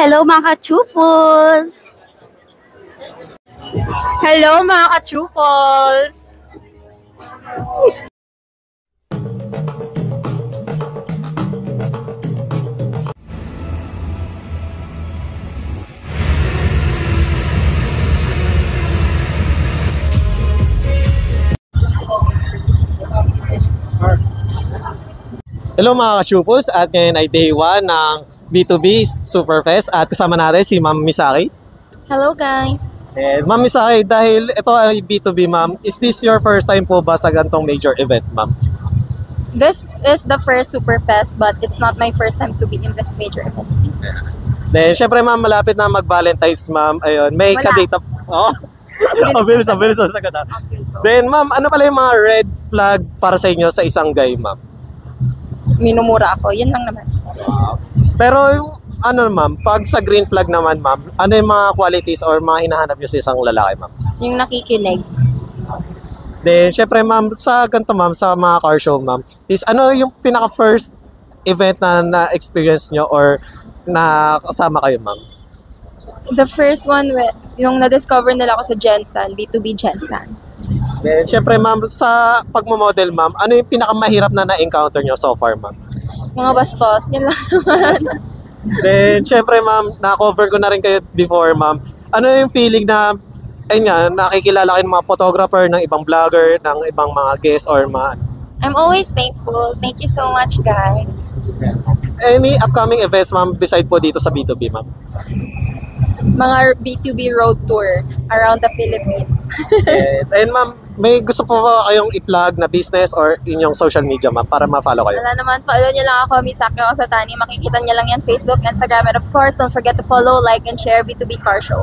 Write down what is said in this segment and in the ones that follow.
Hello mga ka-chupos! Hello mga ka-chupos! Hello mga ka-chupos, at ngayon ay day 1 ng B2B Superfest at kasama natin si Ma'am Misaki. Hello guys! Ma'am Misaki, dahil ito ay B2B ma'am, is this your first time po ba sa ganitong major event ma'am? This is the first Superfest but it's not my first time to be in this major event. Then syempre ma'am, malapit na mag-Valentine's ma'am. Ayun, may kadate up. Oh. Abilis sa sagot. Then ma'am, ano pala yung mga red flag para sa inyo sa isang guy ma'am? Minumura ako, yun lang naman. Pero yung ano ma'am, pag sa green flag naman ma'am, ano yung mga qualities or mga hinahanap nyo sa isang lalaki ma'am? Yung nakikinig. Then syempre ma'am, sa ganito ma'am, sa mga car show ma'am, is ano yung pinaka first event na na-experience nyo or nakasama kayo ma'am? The first one, yung na-discover nila ako sa Jensen, B2B Jensen. Then syempre ma'am, sa pagmamodel ma'am, ano yung pinakamahirap na na-encounter nyo so far ma'am? Mga bastos, yun lang naman. Then syempre ma'am, na-cover ko na rin kayo before ma'am. Ano yung feeling na, ayun nga, nakikilala kayo ng mga photographer, ng ibang vlogger, ng ibang mga guests or mga... I'm always thankful. Thank you so much guys. Any upcoming events ma'am beside po dito sa B2B ma'am? Mga B2B road tour around the Philippines. And ma'am, may gusto po ba kayong i-plug na business or inyong social media ma'am para ma-follow kayo? Wala naman, follow nyo lang ako, Misaki ako sa Tani. Makikita nyo lang yan, Facebook, Instagram, and of course, don't forget to follow, like, and share B2B Car Show.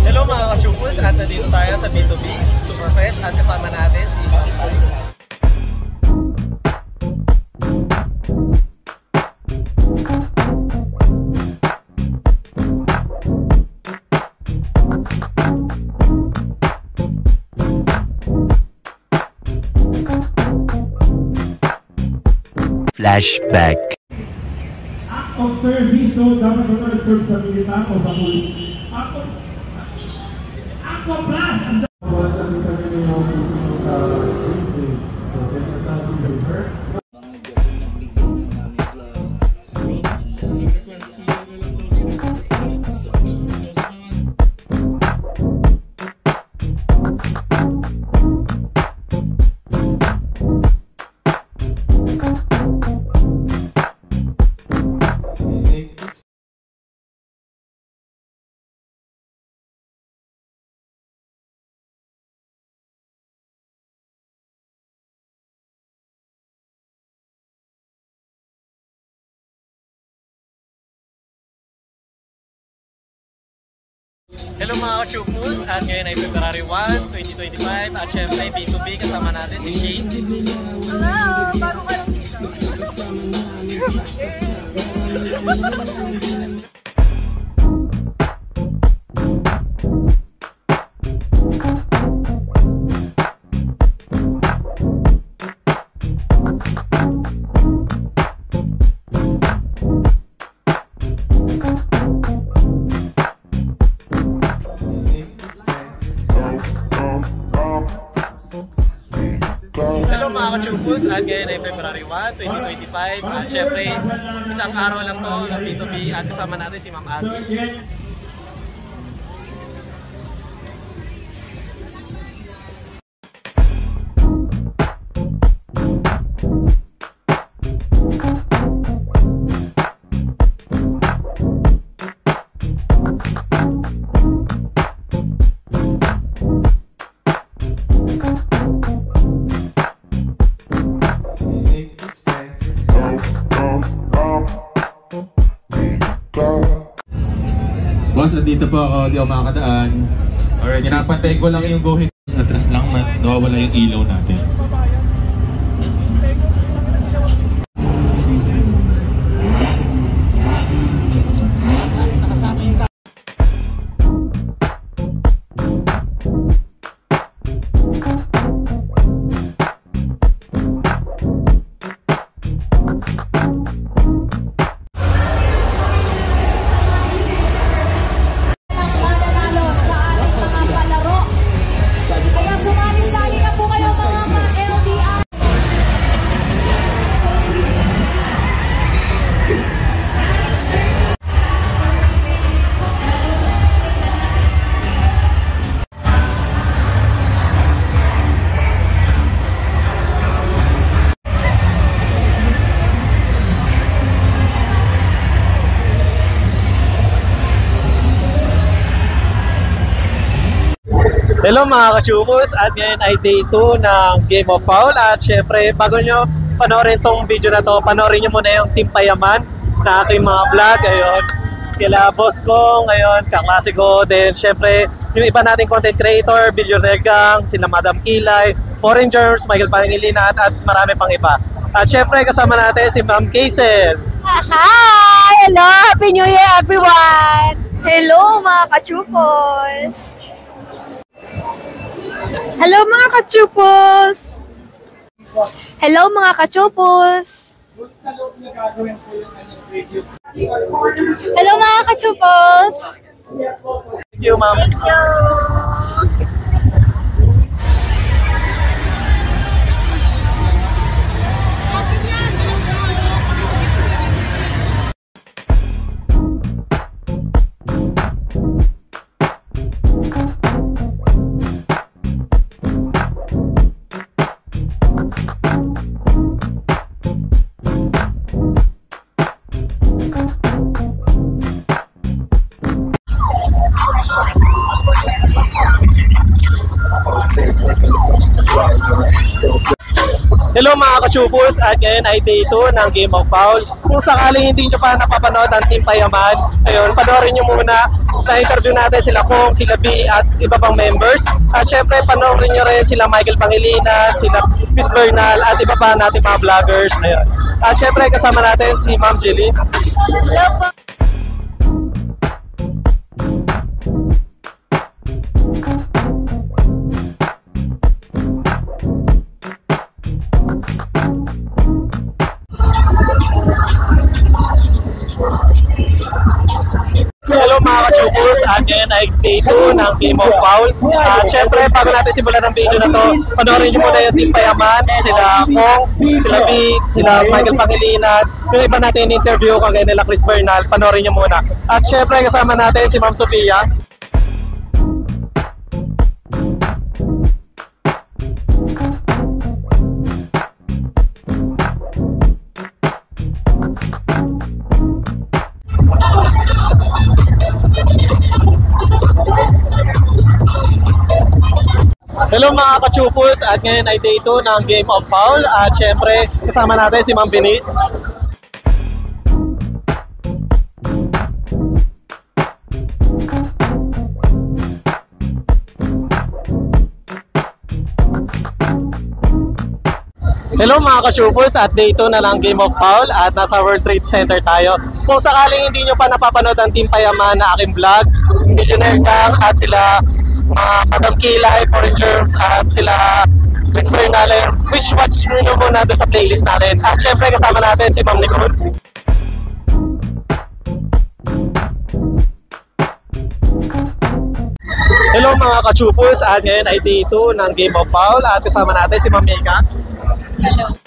Hello mga ka-chupos, at nandito tayo sa B2B Superfest at kasama natin si Ma'am Ali. Flashback. Ang service, so dapat ko na serve sa militar o sa pulis. Ako plus! Ang dapat kami ng Hello mga ka-chupos, at ngayon ay February 1, 2025 at syempre B2B kasama natin si Shane. Hello! Bago ka lang dito. Hello mga ka-chupos, at ngayon ay February 1, 2025 at syempre isang araw lang to ng B2B at kasama natin si Ma'am Abby. Boss, andito po ako, di ako makakadaan. Alright, kinapantay ko lang yung guhit. Atras lang, nawawala yung ilaw natin. Hello mga kachubos, at ngayon ay day 2 ng Game of Foul. At syempre, bago nyo panoorin tong video na to, panoorin nyo muna yung Team Payaman na aking mga vlog. Ayun, kila boss ko ngayon, kaklase ko. Then syempre, yung iba nating content creator, Billionaire Gang, sila Madam Kilay, Foreign Germs, Michael Pangilinan, at marami pang iba. At syempre, kasama natin si Ma'am Kaisel. Hi! Hello! Happy New Year, everyone! Hello mga kachupos! Hello, mga kachupos! Hello mga kachupos! Hello mga kachupos! Thank you, ma'am. Hello mga kachupos, at ngayon ay day 2 ng Game of Foul. Kung sakaling hindi nyo pa napapanood ang Team Payaman, ayun, panoorin nyo muna. Na-interview natin sila Kong, sila B at iba pang members. At syempre panoorin nyo rin sila Michael Pangilinan, sila Miss Bernal at iba pa natin mga vloggers. Ayun. At syempre kasama natin si Ma'am Jeline. Hello po! Hello mga kachupos, at ngayon ay day 2 ng Game of Foul. At syempre, bago natin simulan ng video na to, panoorin nyo muna yung Team Payaman, sila Kong, sila B, sila Michael Pangilinan, yung iba natin interview kagaya nila Chris Bernal, panoorin nyo muna. At syempre, kasama natin si Ma'am Sofia. Hello mga kachupos, at ngayon ay day 2 ng Game of Foul. At syempre, kasama natin si Ma'am Benice. Hello mga kachupos, at day 2 na lang Game of Foul at nasa World Trade Center tayo. Kung sakaling hindi nyo pa napapanood ang Team Payaman na aking vlog, Billionaire Gang at sila Madam Kilay, Foreign Germs at sila Chris Bernal, wish watch nyo muna doon sa playlist natin. At syempre kasama natin si Ma'am Nicole. Hello mga kachupos, at ngayon ay day 2 ng Game of Foul at kasama natin si Ma'am Mika. Hello!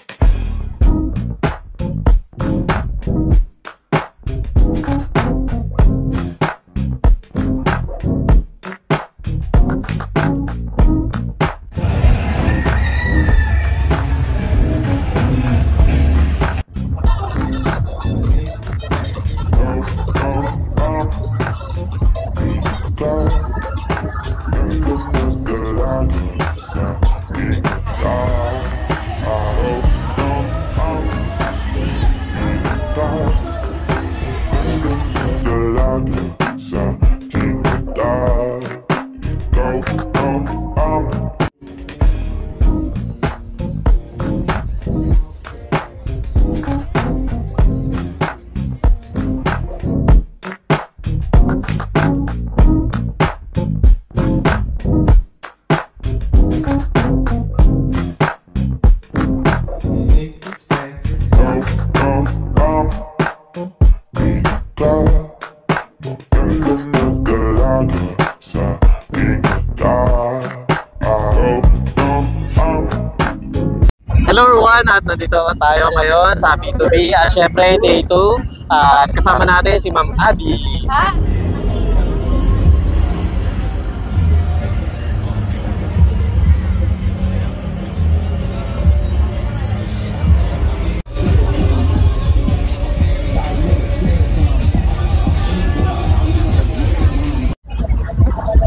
Hello everyone, at nandito tayo ngayon sa B2B. Syempre day 2 at kasama natin si Ma'am Abby. Ha?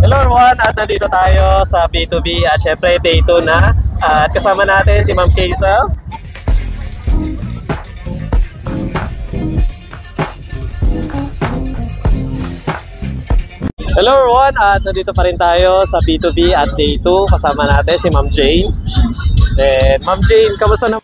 Hello everyone, 1 at nandito tayo sa B2B at syempre day 2 na. At kasama natin si Ma'am Kaysel. Hello everyone, at nandito pa rin tayo sa B2B at day 2. Kasama natin si Ma'am Jane. Then, Ma'am Jane, kamusta na?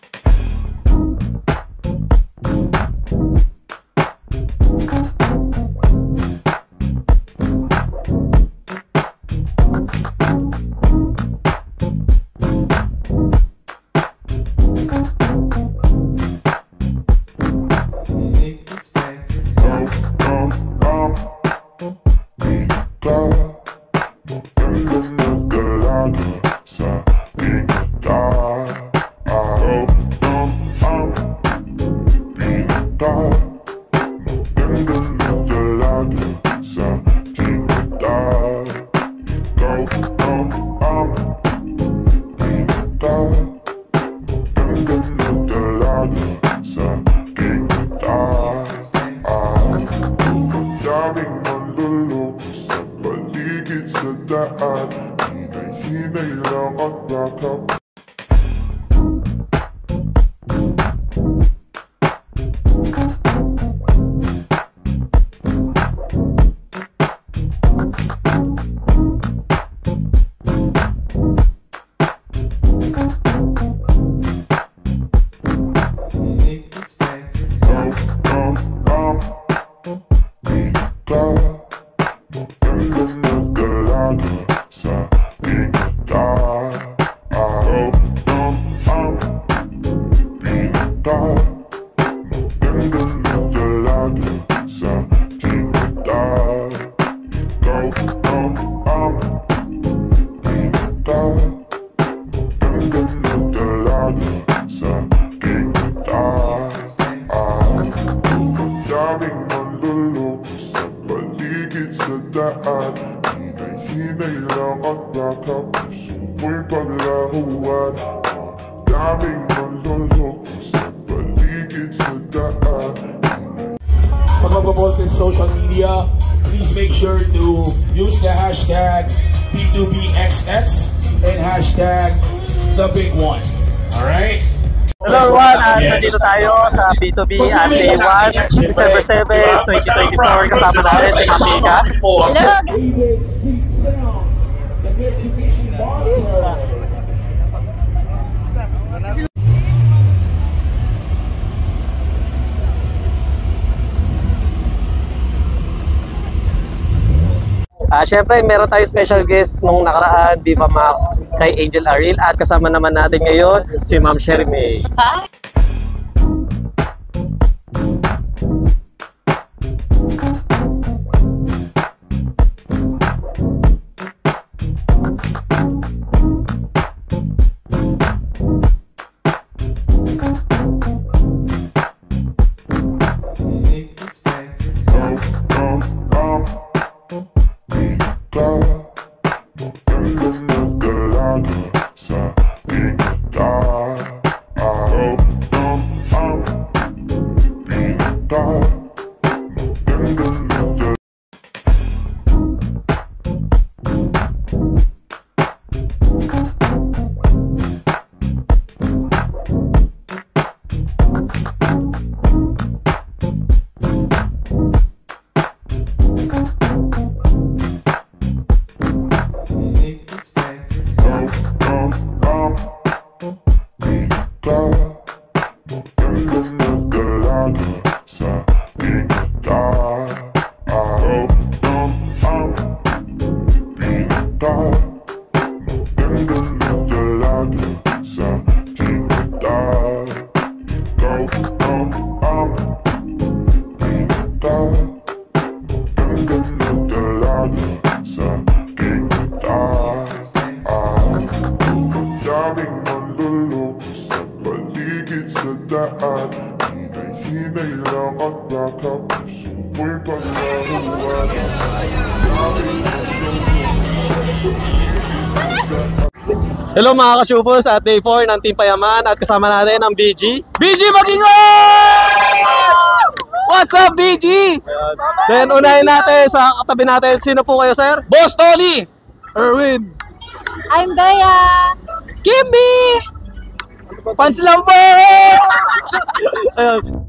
Pag magpo-post kayo sa social media, please make sure to use the hashtag B2BXX and hashtag The Big One. Alright? Hello everyone, at nandito tayo sa B2B at day 1, December 7, 2024. Kasama natin si Ma'am Mika. Hello! Siyempre, meron tayo special guest nung nakaraan, Viva Max, kay Angel Aril. At kasama naman natin ngayon si Ma'am Sherry May. Hi! Hello mga ka-shupers, at day 4 ng Team Payaman at kasama natin ang BG. BG Makingon! What's up, BG? Then unahin natin sa katabi natin, sino po kayo sir? Boss Tony! Erwin. I'm Bea. Kimby! Pans lang po! Ayun.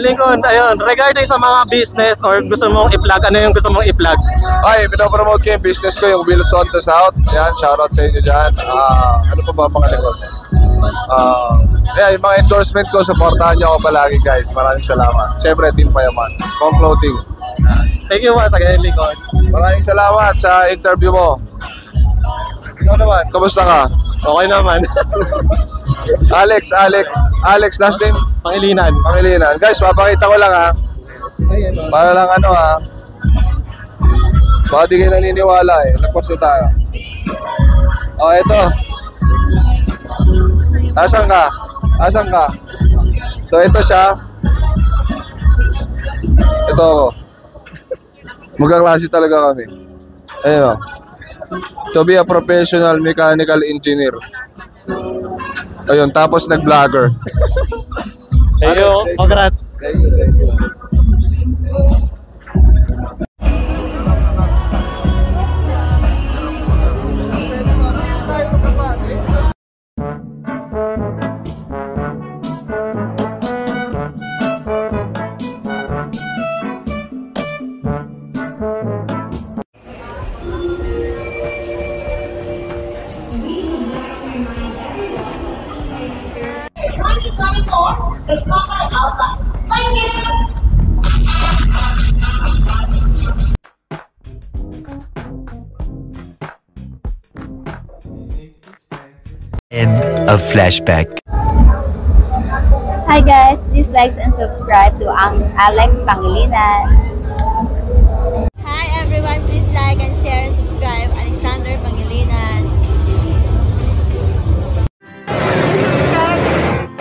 Lincoln, ayun, regarding sa mga business or gusto mong i-plug, ano yung gusto mong i-plug? Ay, pinopromote ko yung business ko, yung Wheels on the South. Yan, shoutout sa inyo dyan. Ano pa ba mga likod? Yung mga endorsement ko, supportahan nyo ako palagi guys. Maraming salamat. Siyempre, Team Payaman. Kong Clothing. Thank you once again, Lincoln. Maraming salamat sa interview mo. Ikaw naman, kamusta ka? Okay naman. Alex, last name? Pangilinan. Guys, papakita ko lang ha. Para lang ano ha. Baka di kayo naniniwala eh. Nagpasta tayo. O, eto. Asan ka? So, ito siya. Ito ako. Magkaklase talaga kami. Ayun o. To be a professional mechanical engineer. Ayun, tapos nag-vlogger. Thank you. Congrats. Thank you, thank you. End of flashback. Hi guys, please like and subscribe to Alex Pangilinan. Hi everyone, please like and share and subscribe Alexander Pangilinan. Subscribe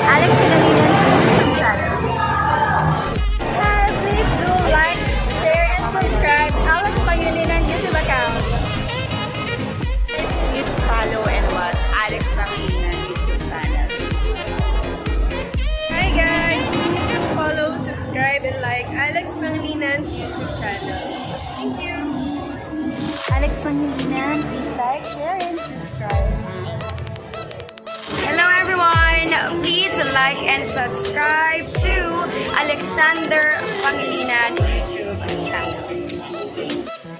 Alex Pangilinan's YouTube channel. Hi, please do like, share and subscribe Alex Pangilinan YouTube account. Please follow and watch Alex Pangilinan YouTube channel. Hi guys, please follow, subscribe, and like Alex Pangilinan's YouTube channel. Thank you. Alex Pangilinan, please like, share and subscribe. Hello everyone, please like and subscribe to Alexander Pangilinan YouTube channel.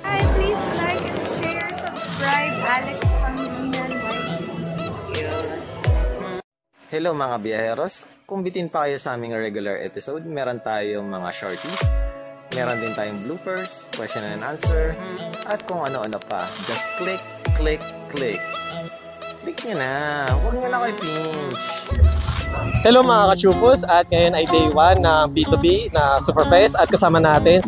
Hi, please like and share, subscribe Alex Pangilinan YouTube. Hello mga biyaheros, kung bitin pa kayo sa aming regular episode, meron tayong mga shorties, meron din tayong bloopers, question and answer, at kung ano-ano pa. Just click, click, click. Click nyo na, huwag nyo na kayo pinch. Hello mga ka-chupos, at ngayon ay day 1 ng B2B na Superfest at kasama natin